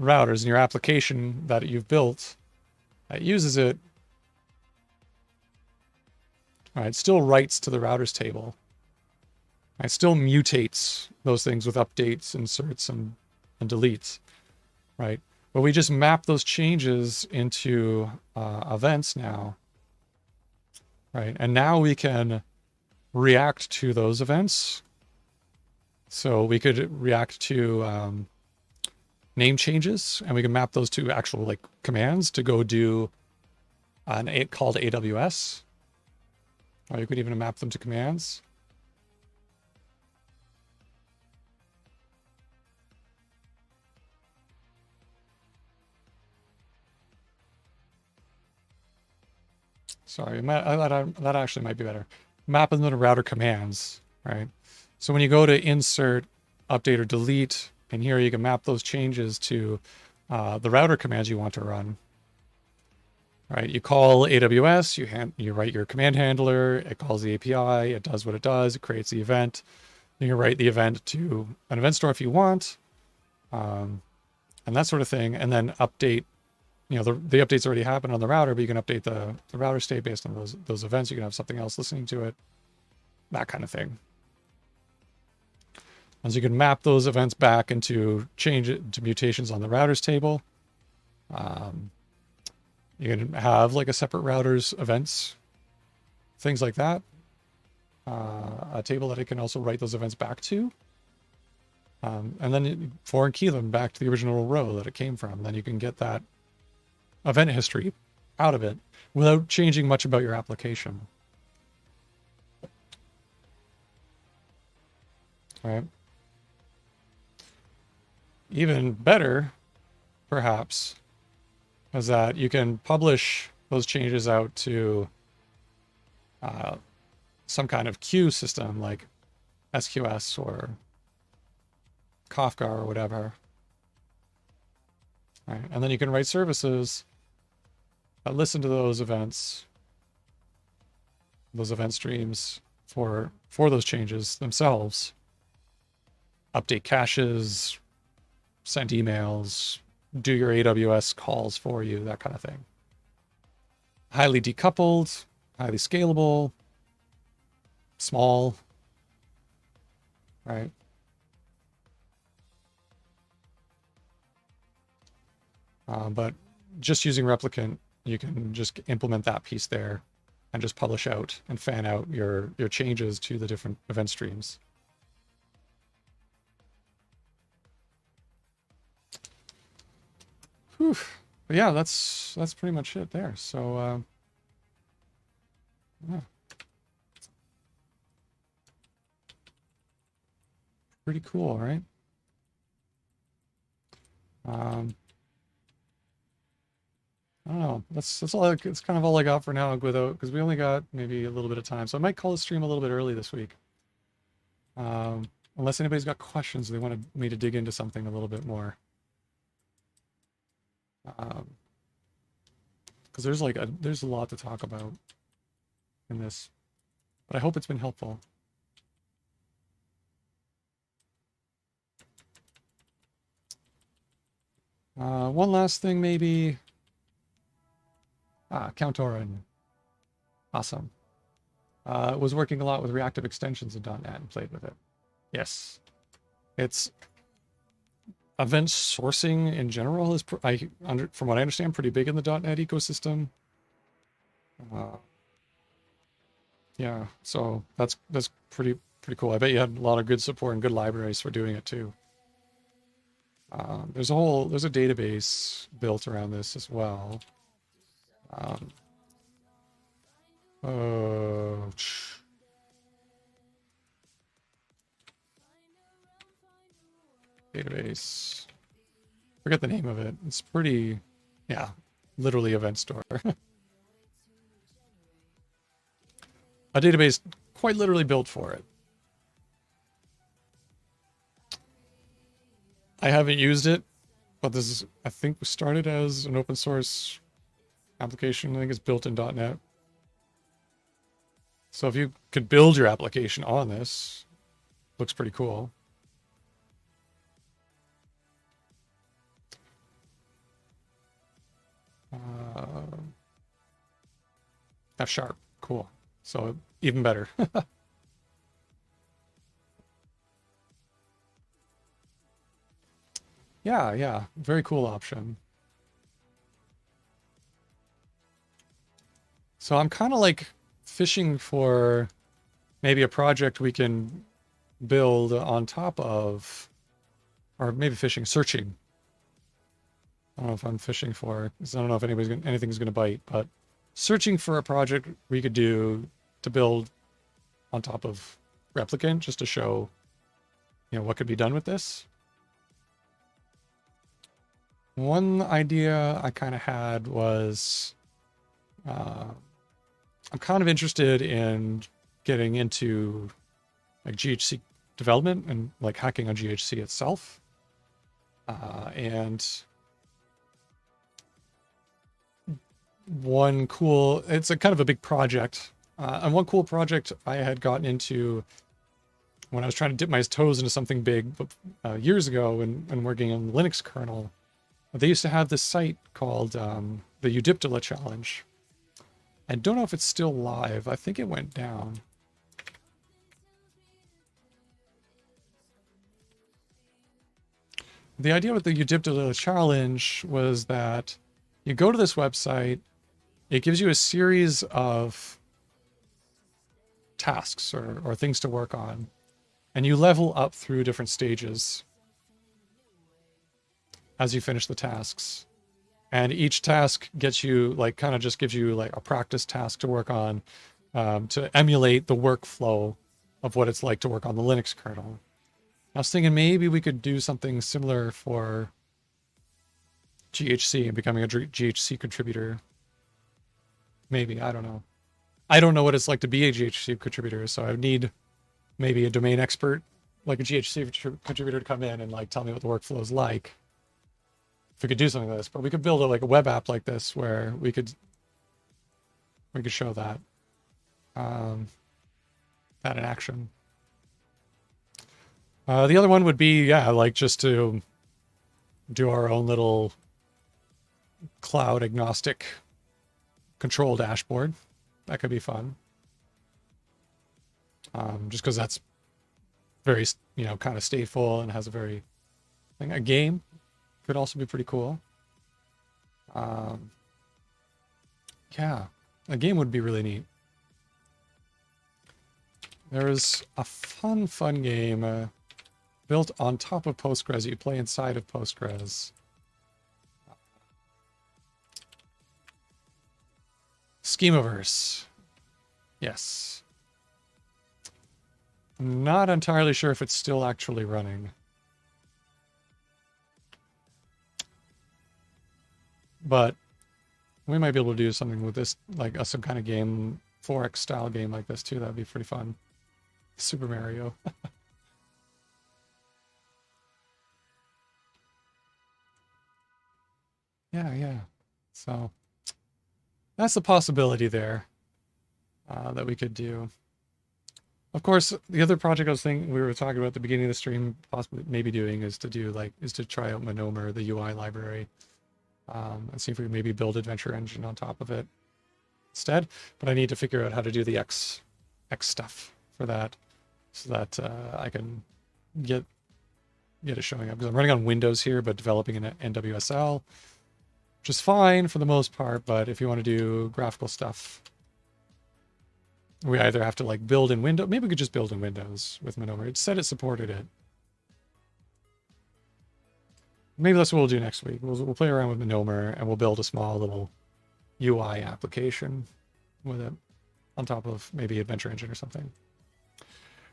S1: routers, and your application that you've built that uses it, right, still writes to the routers table. It still mutates those things with updates, inserts, and deletes, right? But we just map those changes into events now, right? And now we can react to those events. So we could react to name changes, and we can map those to actual like commands to go do an call to AWS. Or you could even map them to commands. Sorry, that actually might be better. Map them to router commands, right? So when you go to insert, update, or delete, and here you can map those changes to the router commands you want to run. Right? You call AWS, you write your command handler, it calls the API, it does what it does, it creates the event. You can write the event to an event store if you want, and that sort of thing, and then update. You know, the updates already happen on the router, but you can update the router state based on those events. You can have something else listening to it, that kind of thing. And so you can map those events back into mutations on the routers table. You can have like a separate routers events, things like that. A table that it can also write those events back to. And then foreign key them back to the original row that it came from. Then you can get that event history out of it without changing much about your application. Right? Even better, perhaps, is that you can publish those changes out to some kind of queue system like SQS or Kafka or whatever. Right? And then you can write services that listen to those events, those event streams for those changes themselves. Update caches, send emails, do your AWS calls for you, that kind of thing. Highly decoupled, highly scalable, small, right? But just using replicant, you can just implement that piece there and just publish out and fan out your changes to the different event streams. Whew. But yeah, that's pretty much it there. So yeah. Pretty cool, right? I don't know. That's all. It's kind of all I got for now, because we only got maybe a little bit of time. So I might call the stream a little bit early this week. Unless anybody's got questions, they wanted me to dig into something a little bit more. Because there's a lot to talk about in this, but I hope it's been helpful. One last thing, maybe. Countorin. Awesome. Was working a lot with reactive extensions in .NET and played with it. Yes. It's event sourcing in general is, from what I understand, pretty big in the .NET ecosystem. Yeah, so that's pretty cool. I bet you had a lot of good support and good libraries for doing it too. There's a database built around this as well. Database. Forget the name of it. It's pretty, yeah, literally event store. A database quite literally built for it. I haven't used it, but this is, I think, started as an open source application. I think it's built in .NET. So if you could build your application on this, looks pretty cool. F#, cool. So even better. Yeah, very cool option. So I'm kind of like fishing for maybe a project we can build on top of, or maybe searching. I don't know if I'm fishing for, because I don't know if anything's gonna bite, but searching for a project we could do to build on top of Replicant, just to show, what could be done with this. One idea I kind of had was, I'm kind of interested in getting into like GHC development and like hacking on GHC itself. And it's a kind of a big project. And one cool project I had gotten into when I was trying to dip my toes into something big years ago when working on the Linux kernel, they used to have this site called the Udiptala Challenge. I don't know if it's still live. I think it went down. The idea with the Udiptala Challenge was that you go to this website, it gives you a series of tasks or things to work on, and you level up through different stages as you finish the tasks. And each task gets you, like, kind of just gives you like a practice task to work on to emulate the workflow of what it's like to work on the Linux kernel. I was thinking maybe we could do something similar for GHC and becoming a GHC contributor. Maybe, I don't know. I don't know what it's like to be a GHC contributor, so I would need maybe a domain expert, like a GHC contributor, to come in and like tell me what the workflow is like. If we could do something like this, but we could build a web app like this where we could show that that in action. The other one would be, like just to do our own little cloud agnostic control dashboard. That could be fun. Just because that's very, kind of stateful and has a game could also be pretty cool. Yeah, a game would be really neat. There's a fun game built on top of Postgres that you play inside of Postgres. Schemaverse. Yes. I'm not entirely sure if it's still actually running. But we might be able to do something with this, like some kind of game, 4X style game like this too. That'd be pretty fun. Super Mario. Yeah. So that's a possibility there that we could do. Of course, the other project we were talking about at the beginning of the stream, possibly maybe doing is to try out Monomer, the UI library, and see if we can maybe build Adventure Engine on top of it instead. But I need to figure out how to do the X stuff for that, so that I can get it showing up. Because I'm running on Windows here, but developing in NWSL, which is fine for the most part. But if you want to do graphical stuff, we either have to like build in Windows. Maybe we could just build in Windows with Monomer. It said it supported it. Maybe that's what we'll do next week. We'll play around with Monomer and we'll build a small little UI application with it on top of maybe Adventure Engine or something.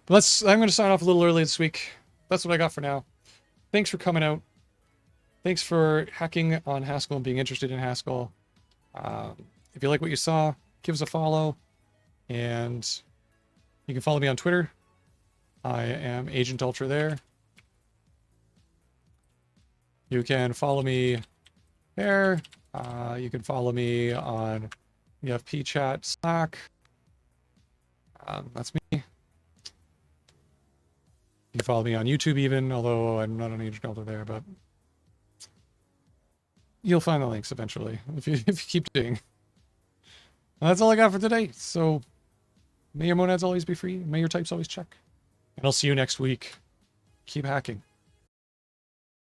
S1: But I'm going to sign off a little early this week. That's what I got for now. Thanks for coming out. Thanks for hacking on Haskell and being interested in Haskell. If you like what you saw, give us a follow. And you can follow me on Twitter. I am Agent Ultra there. You can follow me there. You can follow me on the FP chat Slack. That's me. You can follow me on YouTube even, although I'm not on Age Delta there, but you'll find the links eventually if you keep digging. And that's all I got for today. So may your monads always be free. May your types always check. And I'll see you next week. Keep hacking.